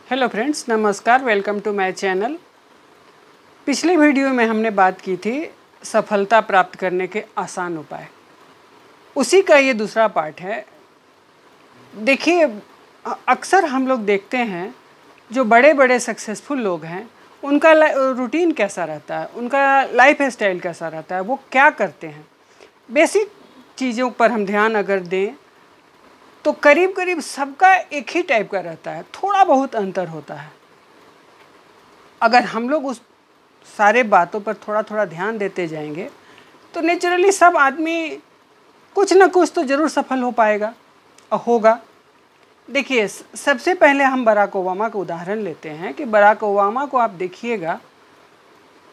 Hello friends, नमस्कार। Welcome to my channel. पिछले video में हमने बात की थी सफलता प्राप्त करने के आसान उपाय। उसी का ये दूसरा पार्ट है। देखिए, अक्सर हम लोग देखते हैं जो बड़े बड़े सक्सेसफुल लोग हैं उनका रूटीन कैसा रहता है, उनका लाइफ स्टाइल कैसा रहता है, वो क्या करते हैं। बेसिक चीज़ों पर हम ध्यान अगर दें तो करीब करीब सबका एक ही टाइप का रहता है, थोड़ा बहुत अंतर होता है। अगर हम लोग उस सारे बातों पर थोड़ा थोड़ा ध्यान देते जाएंगे तो नेचुरली सब आदमी कुछ ना कुछ तो ज़रूर सफल हो पाएगा और होगा। देखिए, सबसे पहले हम बराक ओबामा का उदाहरण लेते हैं कि बराक ओबामा को आप देखिएगा,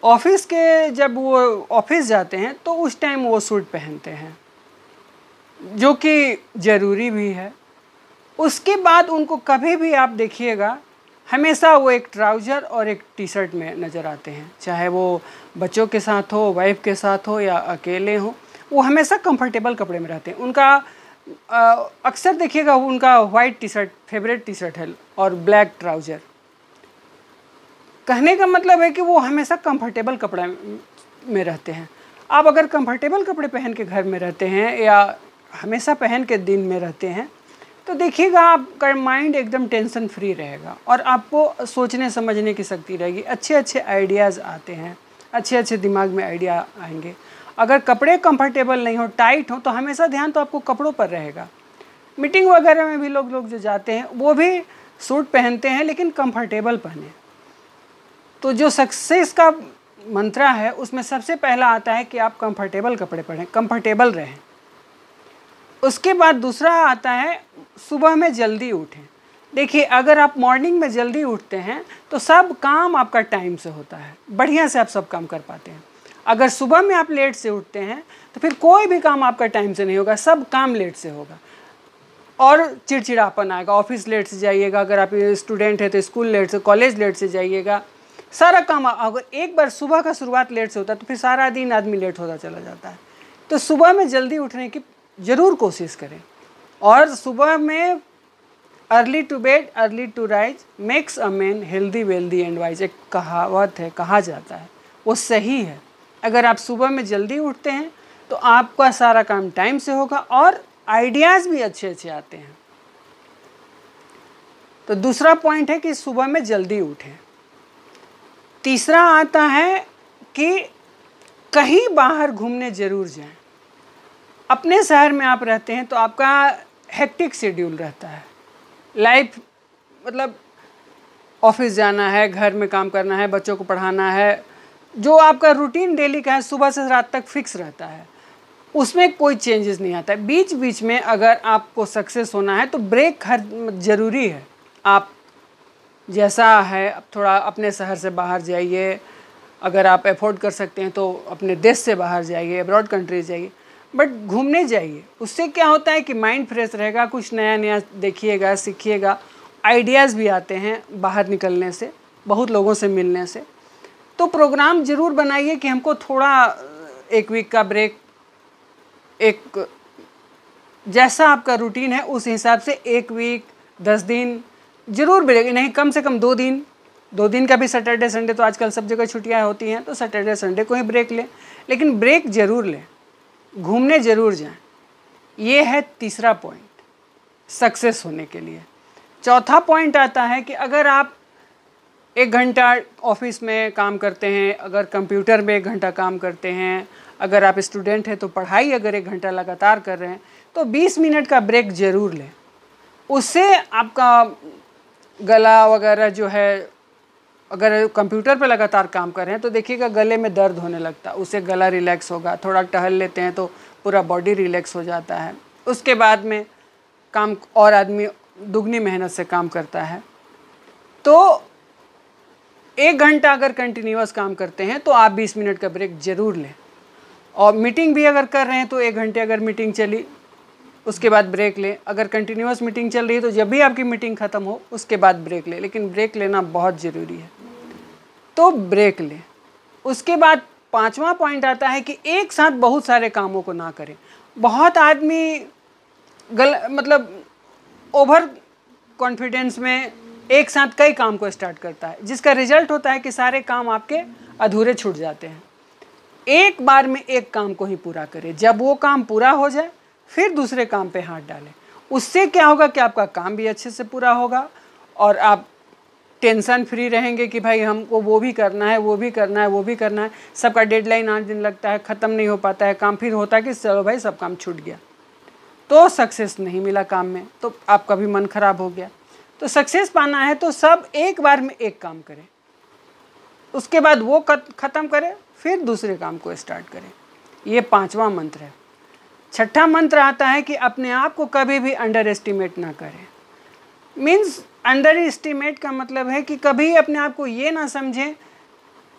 ऑफिस के जब वो ऑफिस जाते हैं तो उस टाइम वो सूट पहनते हैं, जो कि ज़रूरी भी है। उसके बाद उनको कभी भी आप देखिएगा, हमेशा वो एक ट्राउज़र और एक टी शर्ट में नज़र आते हैं, चाहे वो बच्चों के साथ हो, वाइफ के साथ हो या अकेले हो। वो हमेशा कंफर्टेबल कपड़े में रहते हैं। उनका अक्सर देखिएगा उनका white T shirt favourite T shirt है और ब्लैक ट्राउज़र। कहने का मतलब है कि वो हमेशा कंफर्टेबल कपड़े में रहते हैं। आप अगर कंफर्टेबल कपड़े पहन के घर में रहते हैं या हमेशा पहन के दिन में रहते हैं तो देखिएगा आपका माइंड एकदम टेंशन फ्री रहेगा और आपको सोचने समझने की शक्ति रहेगी। अच्छे अच्छे आइडियाज़ आते हैं, अच्छे अच्छे दिमाग में आइडिया आएंगे। अगर कपड़े कंफर्टेबल नहीं हो, टाइट हो, तो हमेशा ध्यान तो आपको कपड़ों पर रहेगा। मीटिंग वगैरह में भी लोग जो जाते हैं वो भी सूट पहनते हैं लेकिन कंफर्टेबल पहने। तो जो सक्सेस का मंत्रा है उसमें सबसे पहला आता है कि आप कंफर्टेबल कपड़े पहनें, कंफर्टेबल रहें। उसके बाद दूसरा आता है सुबह में जल्दी उठें। देखिए, अगर आप मॉर्निंग में जल्दी उठते हैं तो सब काम आपका टाइम से होता है, बढ़िया से आप सब काम कर पाते हैं। अगर सुबह में आप लेट से उठते हैं तो फिर कोई भी काम आपका टाइम से नहीं होगा, सब काम लेट से होगा और चिड़चिड़ापन आएगा। ऑफिस लेट से जाइएगा, अगर आप स्टूडेंट है तो स्कूल लेट से, कॉलेज लेट से जाइएगा, सारा काम। अगर एक बार सुबह का शुरुआत लेट से होता है तो फिर सारा दिन आदमी लेट होता चला जाता है। तो सुबह में जल्दी उठने की ज़रूर कोशिश करें। और सुबह में early to bed early to rise makes a man healthy wealthy and wise, एक कहावत है, कहा जाता है, वो सही है। अगर आप सुबह में जल्दी उठते हैं तो आपका सारा काम टाइम से होगा और आइडियाज़ भी अच्छे अच्छे आते हैं। तो दूसरा पॉइंट है कि सुबह में जल्दी उठें। तीसरा आता है कि कहीं बाहर घूमने ज़रूर जाएं। अपने शहर में आप रहते हैं तो आपका हेक्टिक शेड्यूल रहता है, लाइफ मतलब ऑफिस जाना है, घर में काम करना है, बच्चों को पढ़ाना है, जो आपका रूटीन डेली का है सुबह से रात तक फिक्स रहता है, उसमें कोई चेंजेस नहीं आता है। बीच बीच में अगर आपको सक्सेस होना है तो ब्रेक हर ज़रूरी है। आप जैसा है अब थोड़ा अपने शहर से बाहर जाइए, अगर आप अफोर्ड कर सकते हैं तो अपने देश से बाहर जाइए, अब्रॉड कंट्रीज जाइए, बट घूमने जाइए। उससे क्या होता है कि माइंड फ्रेश रहेगा, कुछ नया नया देखिएगा, सीखिएगा, आइडियाज़ भी आते हैं बाहर निकलने से, बहुत लोगों से मिलने से। तो प्रोग्राम ज़रूर बनाइए कि हमको थोड़ा एक वीक का ब्रेक, एक जैसा आपका रूटीन है उस हिसाब से 1 वीक 10 दिन ज़रूर ब्रेक, नहीं कम से कम 2 दिन, 2 दिन का भी सैटरडे संडे तो आजकल सब जगह छुट्टियाँ होती हैं, तो सैटरडे संडे को ही ब्रेक लें, लेकिन ब्रेक ज़रूर लें, घूमने ज़रूर जाएं। ये है तीसरा पॉइंट सक्सेस होने के लिए। चौथा पॉइंट आता है कि अगर आप 1 घंटा ऑफिस में काम करते हैं, अगर कंप्यूटर में 1 घंटा काम करते हैं, अगर आप स्टूडेंट हैं तो पढ़ाई अगर 1 घंटा लगातार कर रहे हैं तो 20 मिनट का ब्रेक ज़रूर लें। उससे आपका गला वगैरह जो है, अगर कंप्यूटर पर लगातार काम कर रहे हैं तो देखिएगा गले में दर्द होने लगता है, उससे गला रिलैक्स होगा। थोड़ा टहल लेते हैं तो पूरा बॉडी रिलैक्स हो जाता है। उसके बाद में काम और आदमी दुगनी मेहनत से काम करता है। तो 1 घंटा अगर कंटिन्यूअस काम करते हैं तो आप 20 मिनट का ब्रेक ज़रूर लें। और मीटिंग भी अगर कर रहे हैं तो 1 घंटे अगर मीटिंग चली उसके बाद ब्रेक लें। अगर कंटिन्यूअस मीटिंग चल रही है तो जब भी आपकी मीटिंग ख़त्म हो उसके बाद ब्रेक लें, लेकिन ब्रेक लेना बहुत ज़रूरी है, तो ब्रेक लें। उसके बाद 5वां पॉइंट आता है कि एक साथ बहुत सारे कामों को ना करें। बहुत आदमी मतलब ओवर कॉन्फिडेंस में एक साथ कई काम को स्टार्ट करता है, जिसका रिजल्ट होता है कि सारे काम आपके अधूरे छूट जाते हैं। एक बार में एक काम को ही पूरा करें, जब वो काम पूरा हो जाए फिर दूसरे काम पे हाथ डालें। उससे क्या होगा कि आपका काम भी अच्छे से पूरा होगा और आप टेंशन फ्री रहेंगे कि भाई हमको वो भी करना है, वो भी करना है, वो भी करना है। सबका डेडलाइन 8 दिन लगता है, ख़त्म नहीं हो पाता है काम, फिर होता है कि चलो भाई सब काम छूट गया, तो सक्सेस नहीं मिला काम में, तो आपका भी मन खराब हो गया। तो सक्सेस पाना है तो सब एक बार में एक काम करें, उसके बाद वो ख़त्म करें, फिर दूसरे काम को स्टार्ट करें। ये 5वां मंत्र है। 6ठा मंत्र आता है कि अपने आप को कभी भी अंडर एस्टिमेट ना करें। मीन्स अंडर एस्टिमेट का मतलब है कि कभी अपने आप को ये ना समझें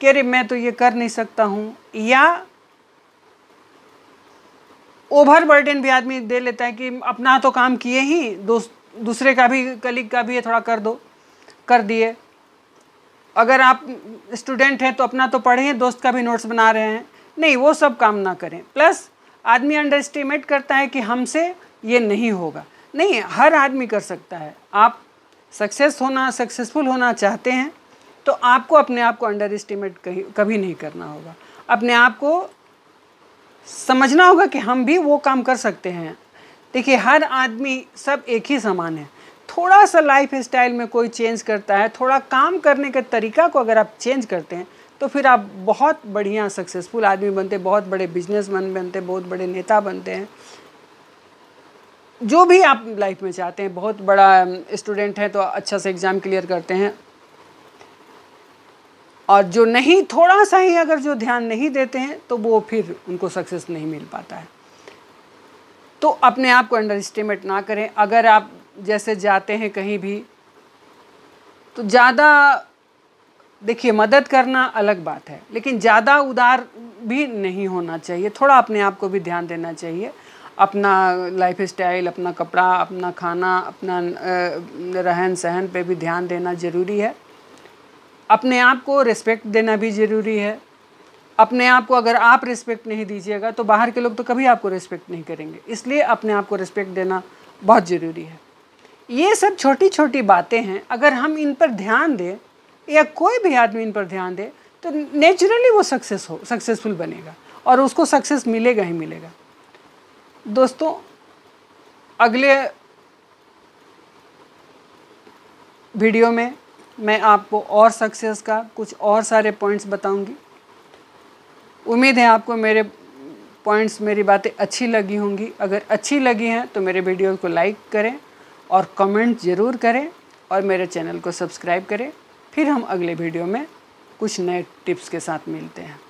कि अरे मैं तो ये कर नहीं सकता हूँ, या ओवर बर्डन भी आदमी दे लेता है कि अपना तो काम किए ही, दूसरे का भी, कलीग का भी थोड़ा कर दिए। अगर आप स्टूडेंट हैं तो अपना तो पढ़े हैं, दोस्त का भी नोट्स बना रहे हैं, नहीं वो सब काम ना करें। प्लस आदमी अंडर एस्टिमेट करता है कि हमसे ये नहीं होगा। नहीं, हर आदमी कर सकता है। आप सक्सेसफुल होना चाहते हैं तो आपको अपने आप को अंडर एस्टिमेट कभी नहीं करना होगा। अपने आप को समझना होगा कि हम भी वो काम कर सकते हैं। देखिए, हर आदमी सब एक ही समान है। थोड़ा सा लाइफ स्टाइल में कोई चेंज करता है, थोड़ा काम करने के तरीका को अगर आप चेंज करते हैं तो फिर आप बहुत बढ़िया सक्सेसफुल आदमी बनते, बहुत बड़े बिजनेसमैन बनते, बहुत बड़े नेता बनते हैं। जो भी आप लाइफ में चाहते हैं, बहुत बड़ा स्टूडेंट है तो अच्छा से एग्ज़ाम क्लियर करते हैं, और जो नहीं, थोड़ा सा ही अगर जो ध्यान नहीं देते हैं तो वो फिर उनको सक्सेस नहीं मिल पाता है। तो अपने आप को अंडर एस्टिमेट ना करें। अगर आप जैसे जाते हैं कहीं भी तो ज़्यादा, देखिए मदद करना अलग बात है, लेकिन ज़्यादा उदार भी नहीं होना चाहिए। थोड़ा अपने आप को भी ध्यान देना चाहिए। अपना लाइफ स्टाइल, अपना कपड़ा, अपना खाना, अपना रहन सहन पे भी ध्यान देना ज़रूरी है। अपने आप को रिस्पेक्ट देना भी ज़रूरी है। अपने आप को अगर आप रिस्पेक्ट नहीं दीजिएगा तो बाहर के लोग तो कभी आपको रिस्पेक्ट नहीं करेंगे। इसलिए अपने आप को रिस्पेक्ट देना बहुत ज़रूरी है। ये सब छोटी छोटी बातें हैं, अगर हम इन पर ध्यान दें या कोई भी आदमी इन पर ध्यान दे तो नेचुरली वो सक्सेसफुल बनेगा और उसको सक्सेस मिलेगा ही मिलेगा। दोस्तों, अगले वीडियो में मैं आपको और सक्सेस का कुछ और सारे पॉइंट्स बताऊंगी। उम्मीद है आपको मेरे पॉइंट्स, मेरी बातें अच्छी लगी होंगी। अगर अच्छी लगी हैं तो मेरे वीडियो को लाइक करें और कमेंट ज़रूर करें और मेरे चैनल को सब्सक्राइब करें। फिर हम अगले वीडियो में कुछ नए टिप्स के साथ मिलते हैं।